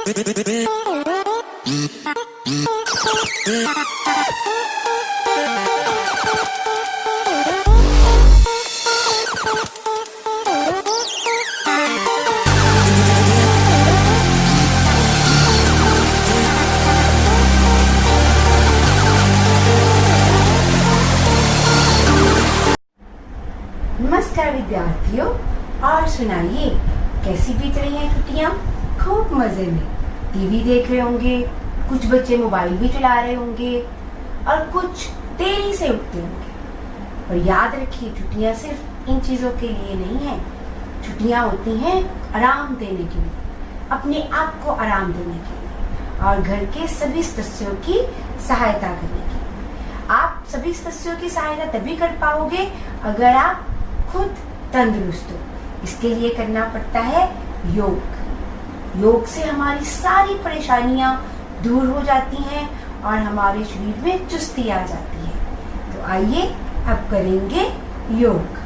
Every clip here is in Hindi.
नमस्कार विद्यार्थियों, और सुनाइए कैसी बीत रही हैं छुट्टियां। खूब मजे में टीवी देख रहे होंगे, कुछ बच्चे मोबाइल भी चला रहे होंगे और कुछ देरी से उठते होंगे। और याद रखिए, छुट्टियां सिर्फ इन चीजों के लिए नहीं है। छुट्टियां होती हैं आराम देने के लिए, अपने आप को आराम देने के लिए और घर के सभी सदस्यों की सहायता करने के लिए। आप सभी सदस्यों की सहायता तभी कर पाओगे अगर आप खुद तंदुरुस्त हो। इसके लिए करना पड़ता है योग। योग से हमारी सारी परेशानियां दूर हो जाती हैं और हमारे शरीर में चुस्ती आ जाती है। तो आइए अब करेंगे योग।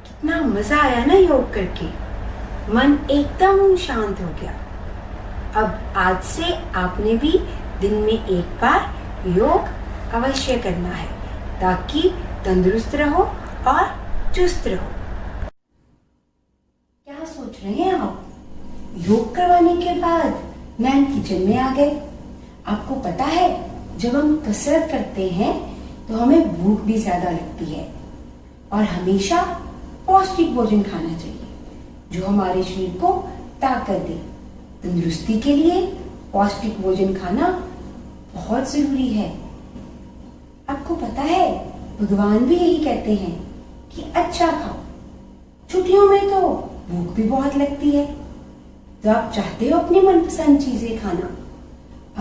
कितना मजा आया ना योग करके। मन एकदम शांत हो गया। अब आज से आपने भी दिन में एक बार योग अवश्य करना है ताकि तंदुरुस्त रहो और चुस्त रहो। क्या सोच रहे हैं आप? योग करवाने के बाद मैन किचन में आ गए। आपको पता है, जब हम कसरत करते हैं तो हमें भूख भी ज्यादा लगती है और हमेशा पौष्टिक भोजन खाना चाहिए जो हमारे शरीर को ताकत दे। तंदुरुस्ती के लिए पौष्टिक भोजन खाना बहुत जरूरी है। आपको पता है भगवान भी यही कहते हैं कि अच्छा खाओ। छुट्टियों में तो भूख भी बहुत लगती है, तो आप चाहते हो अपनी मनपसंद चीजें खाना।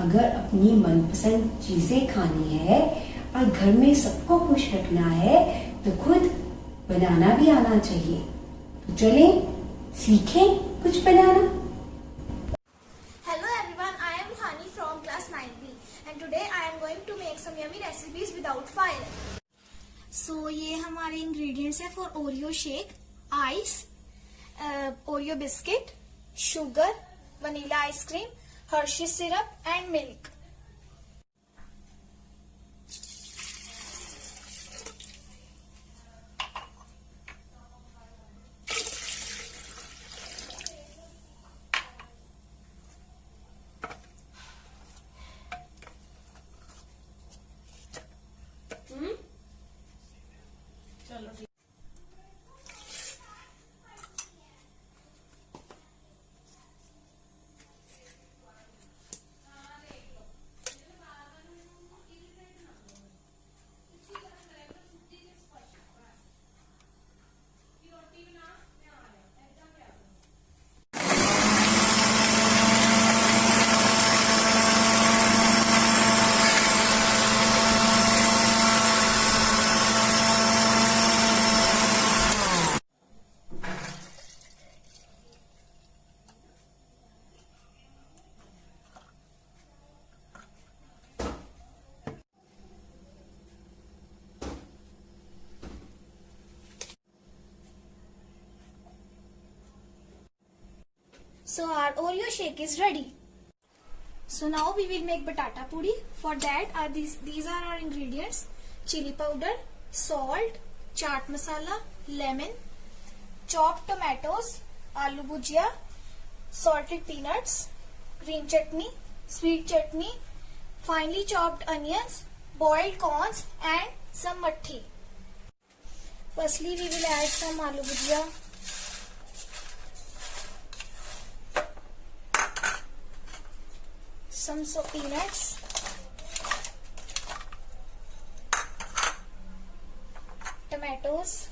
अगर अपनी मनपसंद चीजें खानी है और घर में सबको खुश रखना है तो खुद बनाना भी आना चाहिए। तो चलें सीखें कुछ बनाना। Hello everyone, I am Hani from class 9B and today I am going to make some yummy recipes without fire. So ये हमारे ingredients है for Oreo shake, ice, Oreo biscuit, sugar, vanilla ice cream, Hershey's syrup and milk. So our Oreo shake is ready. So now we will make batata puri. For that these are our ingredients: chili powder, salt, chaat masala, lemon, chopped tomatoes, aloo bhujia, salted peanuts, green chutney, sweet chutney, finely chopped onions, boiled corns and some mathi. Firstly we will add some aloo bhujia. Some peanuts, tomatoes,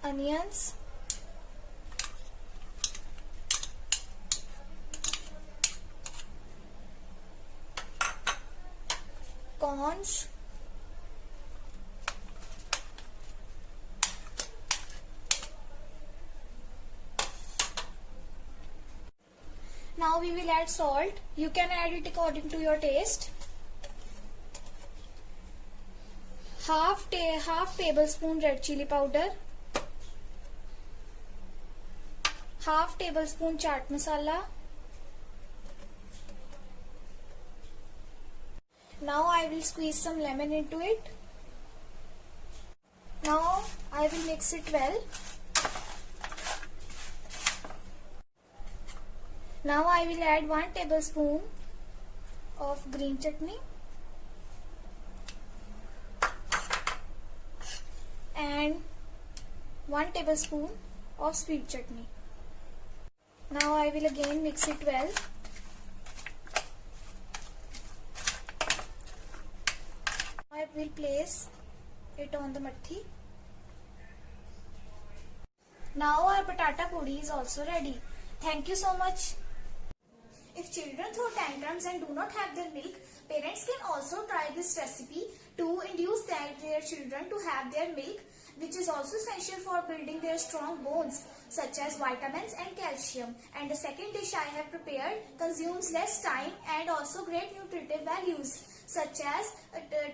onions, corns, now we will add salt. You can add it according to your taste. Half tablespoon red chili powder, half tablespoon chaat masala. Now I will squeeze some lemon into it. Now I will mix it well. Now I will add 1 tablespoon of green chutney and 1 tablespoon of sweet chutney. Now I will again mix it well. I will place it on the mathi. Now our batata puri is also ready. Thank you so much. If children throw tantrums and do not have their milk, parents can also try this recipe to induce their children to have their milk, which is also essential for building their strong bones such as vitamins and calcium. And the second dish I have prepared consumes less time and also great nutritive values such as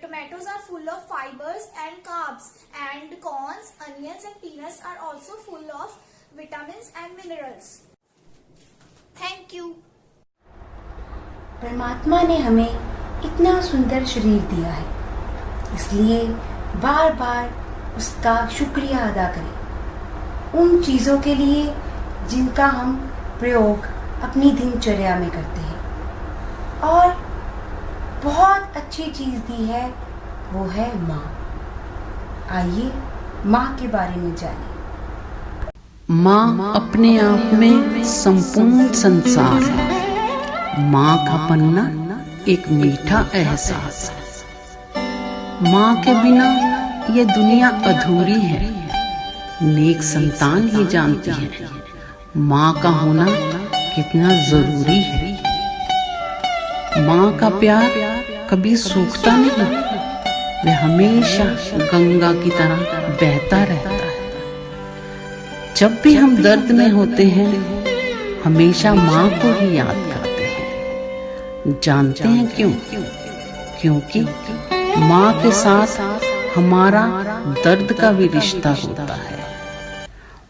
tomatoes are full of fibers and carbs, and corns, onions and peanuts are also full of vitamins and minerals. Thank you. परमात्मा ने हमें इतना सुंदर शरीर दिया है, इसलिए बार बार उसका शुक्रिया अदा करें उन चीज़ों के लिए जिनका हम प्रयोग अपनी दिनचर्या में करते हैं। और बहुत अच्छी चीज़ दी है वो है माँ। आइए माँ के बारे में जानें। माँ अपने आप में संपूर्ण संसार है। माँ का बनना एक मीठा एहसास है। माँ के बिना ये दुनिया अधूरी है। नेक संतान ही जानती है माँ का होना कितना जरूरी है। माँ का प्यार कभी सूखता नहीं, वह हमेशा गंगा की तरह बहता रहता है। जब भी हम दर्द में होते हैं हमेशा माँ को ही याद करते हैं। जानते हैं क्यों? क्योंकि माँ के साथ हमारा दर्द का भी रिश्ता होता है।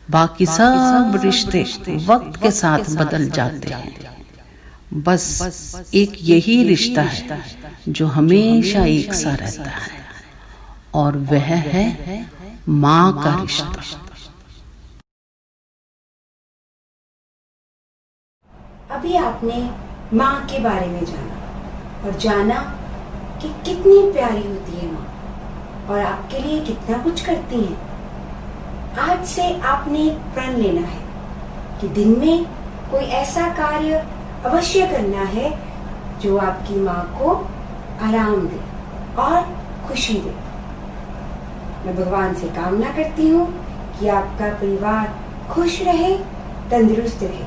बाकी सब रिश्ते वक्त के साथ बदल जाते हैं, बस एक यही रिश्ता है जो हमेशा एक सा रहता है, और वह है माँ का रिश्ता। अभी आपने माँ के बारे में जाना और जाना कि कितनी प्यारी होती है माँ और आपके लिए कितना कुछ करती है। आज से आपने एक प्रण लेना है कि दिन में कोई ऐसा कार्य अवश्य करना है जो आपकी माँ को आराम दे और खुशी दे। मैं भगवान से कामना करती हूँ कि आपका परिवार खुश रहे, तंदुरुस्त रहे।